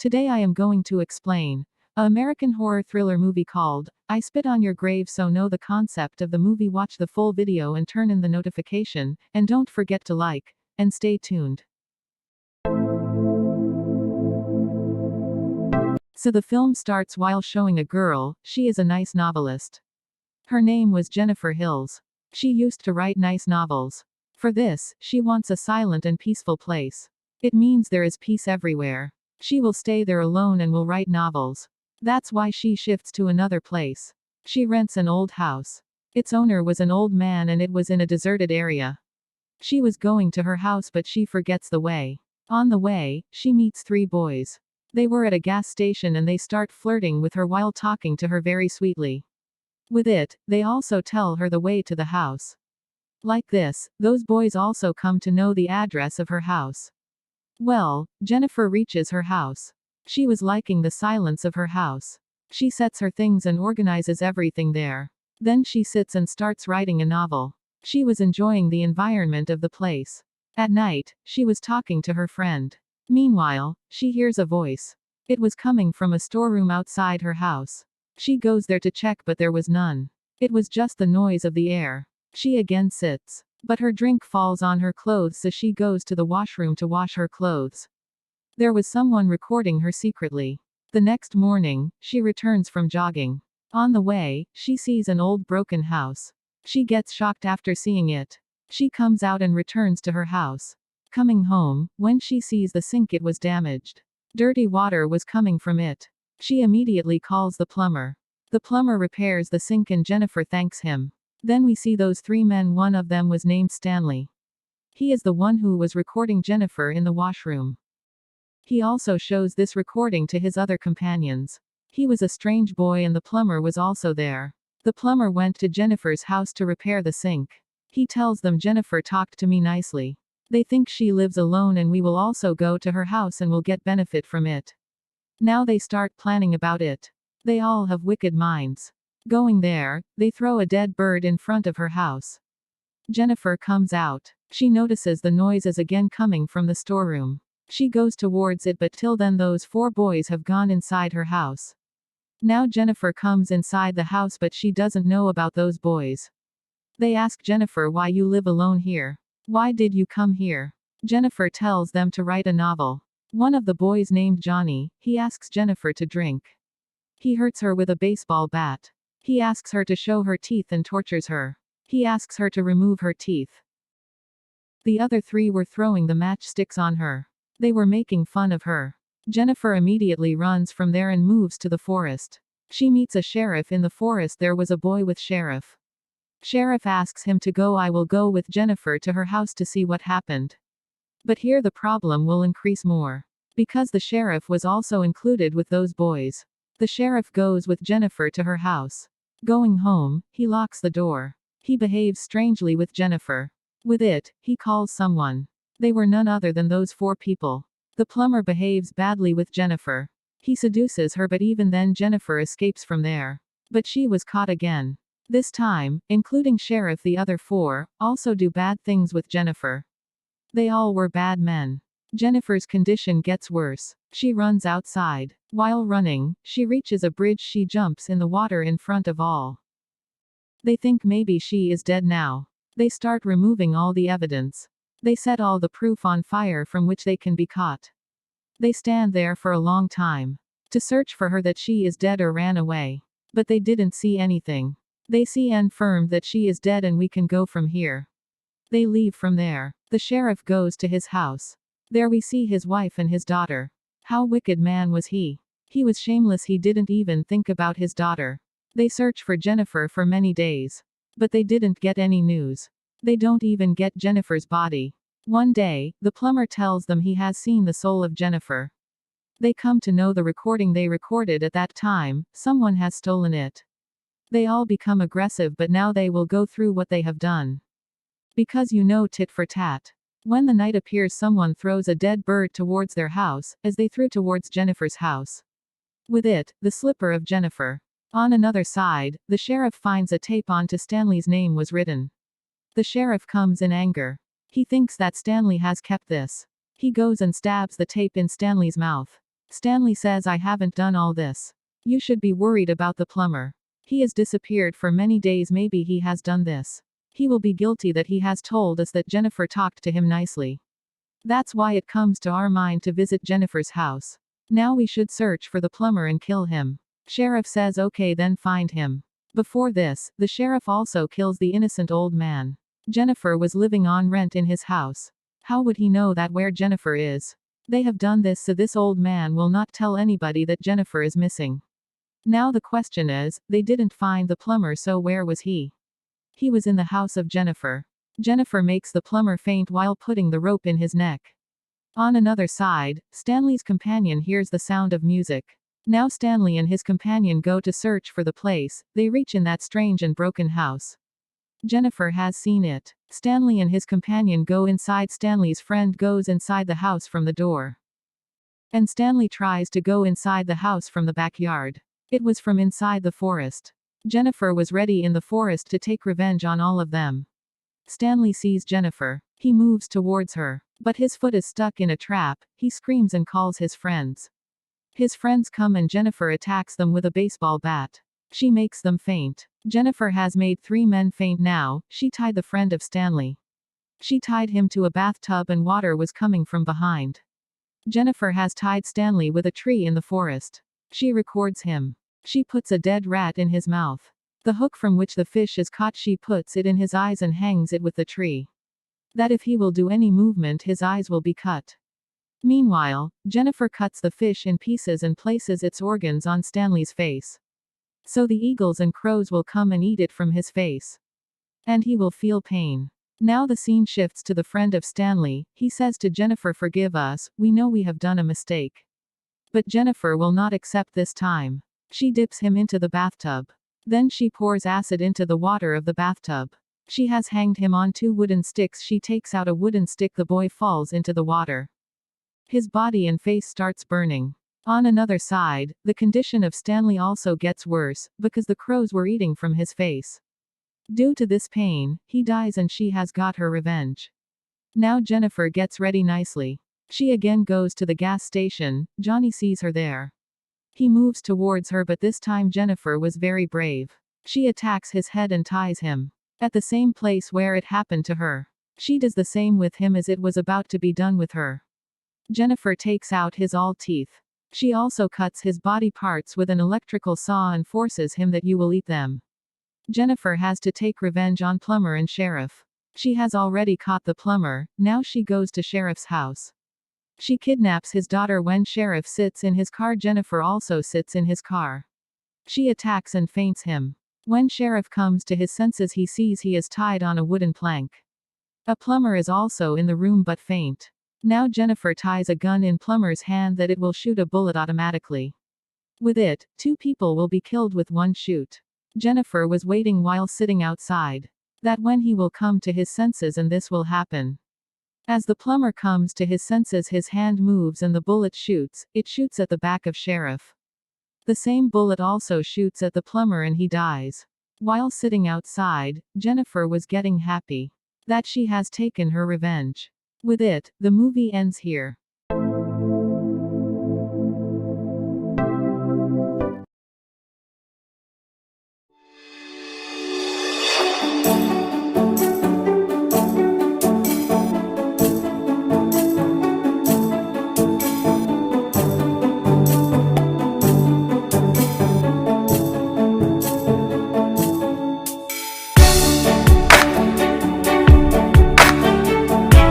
Today I am going to explain an American horror thriller movie called I Spit on Your Grave. So know the concept of the movie, watch the full video and turn in the notification, and don't forget to like, and stay tuned. So the film starts while showing a girl. She is a nice novelist. Her name was Jennifer Hills. She used to write nice novels. For this, she wants a silent and peaceful place. It means there is peace everywhere. She will stay there alone and will write novels. That's why she shifts to another place. She rents an old house. Its owner was an old man and it was in a deserted area. She was going to her house but she forgets the way. On the way, she meets three boys. They were at a gas station and they start flirting with her while talking to her very sweetly. With it, they also tell her the way to the house. Like this, those boys also come to know the address of her house. Well, Jennifer reaches her house. She was liking the silence of her house. She sets her things and organizes everything there. Then she sits and starts writing a novel. She was enjoying the environment of the place. At night, she was talking to her friend. Meanwhile, she hears a voice. It was coming from a storeroom outside her house. She goes there to check but there was none. It was just the noise of the air. She again sits. But her drink falls on her clothes so she goes to the washroom to wash her clothes. There was someone recording her secretly. The next morning, she returns from jogging. On the way, she sees an old broken house. She gets shocked after seeing it. She comes out and returns to her house. Coming home, when she sees the sink, it was damaged. Dirty water was coming from it. She immediately calls the plumber. The plumber repairs the sink and Jennifer thanks him. Then we see those three men. One of them was named Stanley. He is the one who was recording Jennifer in the washroom. He also shows this recording to his other companions. He was a strange boy and the plumber was also there. The plumber went to Jennifer's house to repair the sink. He tells them Jennifer talked to me nicely. They think she lives alone and we will also go to her house and will get benefit from it. Now they start planning about it. They all have wicked minds. Going there, they throw a dead bird in front of her house. Jennifer comes out. She notices the noise is again coming from the storeroom. She goes towards it but till then those four boys have gone inside her house. Now Jennifer comes inside the house but she doesn't know about those boys. They ask Jennifer, why you live alone here? Why did you come here? Jennifer tells them to write a novel. One of the boys named Johnny, he asks Jennifer to drink. He hurts her with a baseball bat. He asks her to show her teeth and tortures her. He asks her to remove her teeth. The other three were throwing the matchsticks on her. They were making fun of her. Jennifer immediately runs from there and moves to the forest. She meets a sheriff in the forest. There was a boy with sheriff. Sheriff asks him to go. I will go with Jennifer to her house to see what happened. But here the problem will increase more. Because the sheriff was also included with those boys. The sheriff goes with Jennifer to her house. Going home, he locks the door. He behaves strangely with Jennifer. With it, he calls someone. They were none other than those four people. The plumber behaves badly with Jennifer. He seduces her but even then Jennifer escapes from there. But she was caught again. This time, including sheriff, the other four also do bad things with Jennifer. They all were bad men. Jennifer's condition gets worse. She runs outside. While running, she reaches a bridge. She jumps in the water in front of all. They think maybe she is dead now. They start removing all the evidence. They set all the proof on fire from which they can be caught. They stand there for a long time to search for her, that she is dead or ran away. But they didn't see anything. They see and confirmed that she is dead and we can go from here. They leave from there. The sheriff goes to his house. There we see his wife and his daughter. How wicked man was he? He was shameless. He didn't even think about his daughter. They search for Jennifer for many days. But they didn't get any news. They don't even get Jennifer's body. One day, the plumber tells them he has seen the soul of Jennifer. They come to know the recording they recorded at that time, someone has stolen it. They all become aggressive but now they will go through what they have done. Because tit for tat. When the night appears, someone throws a dead bird towards their house, as they threw towards Jennifer's house. With it, the slipper of Jennifer. On another side, the sheriff finds a tape onto Stanley's name was written. The sheriff comes in anger. He thinks that Stanley has kept this. He goes and stabs the tape in Stanley's mouth. Stanley says, I haven't done all this. You should be worried about the plumber. He has disappeared for many days, maybe he has done this. He will be guilty that he has told us that Jennifer talked to him nicely. That's why it comes to our mind to visit Jennifer's house. Now we should search for the plumber and kill him. Sheriff says okay, then find him. Before this, the sheriff also kills the innocent old man. Jennifer was living on rent in his house. How would he know that where Jennifer is? They have done this so this old man will not tell anybody that Jennifer is missing. Now the question is, they didn't find the plumber, so where was he? He was in the house of Jennifer. Jennifer makes the plumber faint while putting the rope in his neck. On another side, Stanley's companion hears the sound of music. Now Stanley and his companion go to search for the place. They reach in that strange and broken house. Jennifer has seen it. Stanley and his companion go inside. Stanley's friend goes inside the house from the door. And Stanley tries to go inside the house from the backyard. It was from inside the forest. Jennifer was ready in the forest to take revenge on all of them. Stanley sees Jennifer. He moves towards her. But his foot is stuck in a trap. He screams and calls his friends. His friends come and Jennifer attacks them with a baseball bat. She makes them faint. Jennifer has made 3 men faint now. She tied the friend of Stanley. She tied him to a bathtub and water was coming from behind. Jennifer has tied Stanley with a tree in the forest. She records him. She puts a dead rat in his mouth. The hook from which the fish is caught, she puts it in his eyes and hangs it with the tree. That if he will do any movement, his eyes will be cut. Meanwhile, Jennifer cuts the fish in pieces and places its organs on Stanley's face. So the eagles and crows will come and eat it from his face. And he will feel pain. Now the scene shifts to the friend of Stanley. He says to Jennifer, forgive us, we know we have done a mistake. But Jennifer will not accept this time. She dips him into the bathtub. Then she pours acid into the water of the bathtub. She has hanged him on 2 wooden sticks. She takes out a wooden stick. The boy falls into the water. His body and face starts burning. On another side, the condition of Stanley also gets worse, because the crows were eating from his face. Due to this pain, he dies and she has got her revenge. Now Jennifer gets ready nicely. She again goes to the gas station. Johnny sees her there. He moves towards her, but this time Jennifer was very brave. She attacks his head and ties him. At the same place where it happened to her. She does the same with him as it was about to be done with her. Jennifer takes out his all teeth. She also cuts his body parts with an electrical saw and forces him that you will eat them. Jennifer has to take revenge on plumber and sheriff. She has already caught the plumber. Now she goes to sheriff's house. She kidnaps his daughter. When sheriff sits in his car, Jennifer also sits in his car. She attacks and faints him. When sheriff comes to his senses, he sees he is tied on a wooden plank. A plumber is also in the room but faint. Now Jennifer ties a gun in plumber's hand that it will shoot a bullet automatically. With it, 2 people will be killed with 1 shoot. Jennifer was waiting while sitting outside. That when he will come to his senses and this will happen. As the plumber comes to his senses, his hand moves and the bullet shoots. It shoots at the back of sheriff. The same bullet also shoots at the plumber and he dies. While sitting outside, Jennifer was getting happy. That she has taken her revenge. With it, the movie ends here.